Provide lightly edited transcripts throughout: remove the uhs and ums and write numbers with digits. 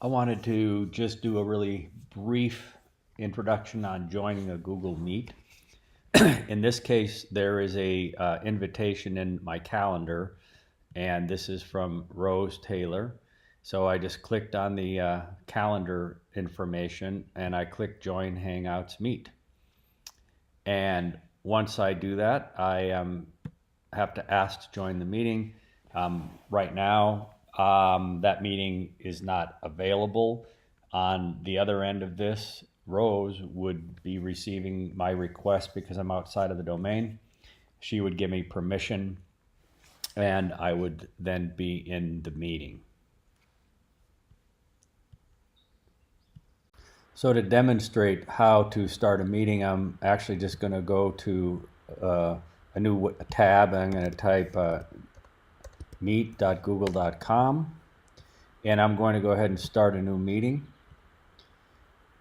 I wanted to just do a really brief introduction on joining a Google Meet. In this case, there is a invitation in my calendar, and this is from Rose Taylor. So I just clicked on the calendar information and I clicked Join Hangouts Meet. And once I do that, I have to ask to join the meeting. Right now, that meeting is not available. On the other end of this, Rose would be receiving my request because I'm outside of the domain. She would give me permission and I would then be in the meeting. So to demonstrate how to start a meeting, I'm actually just going to go to a new tab. I'm going to type meet.google.com, and I'm going to go ahead and start a new meeting.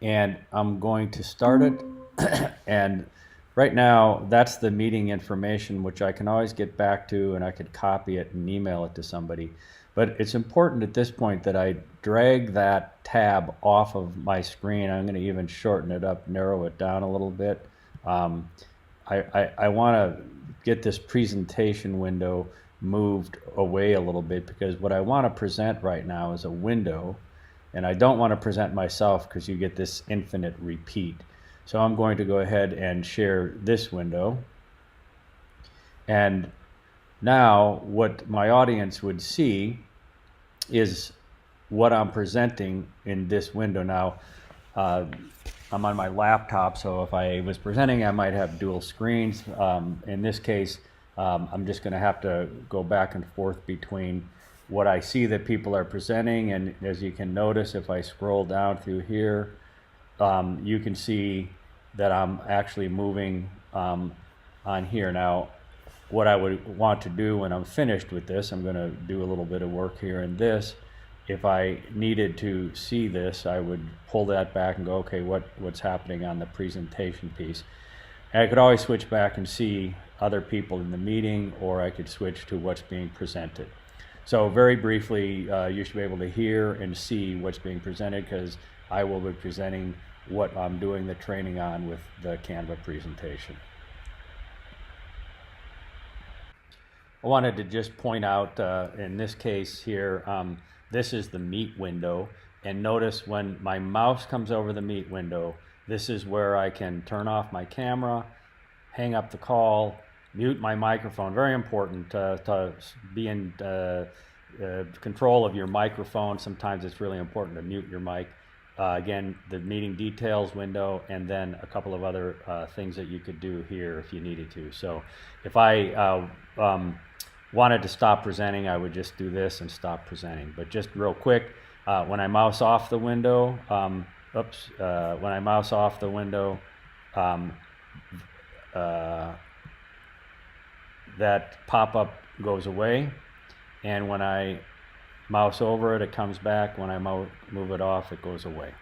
And I'm going to start it. And right now, that's the meeting information, which I can always get back to, and I could copy it and email it to somebody. But it's important at this point that I drag that tab off of my screen. I'm going to even shorten it up, narrow it down a little bit. I want to get this presentation window moved away a little bit because what I want to present right now is a window, and I don't want to present myself because you get this infinite repeat. So I'm going to go ahead and share this window. And now what my audience would see is what I'm presenting in this window. Now, I'm on my laptop, so if I was presenting, I might have dual screens. In this case, I'm just going to have to go back and forth between what I see that people are presenting, and as you can notice, if I scroll down through here, you can see that I'm actually moving on here. Now, what I would want to do when I'm finished with this, I'm going to do a little bit of work here in this. If I needed to see this, I would pull that back and go, okay, what's happening on the presentation piece? And I could always switch back and see other people in the meeting, or I could switch to what's being presented. So very briefly, you should be able to hear and see what's being presented because I will be presenting what I'm doing the training on with the Canva presentation. I wanted to just point out in this case here, this is the Meet window, and notice when my mouse comes over the Meet window, this is where I can turn off my camera, hang up the call, mute my microphone. Very important to be in control of your microphone. Sometimes it's really important to mute your mic. Again, the meeting details window, and then a couple of other things that you could do here if you needed to. So if I wanted to stop presenting, I would just do this and stop presenting. But just real quick, when I mouse off the window, when I mouse off the window, that pop-up goes away, and when I mouse over it, it comes back. When I move it off, it goes away.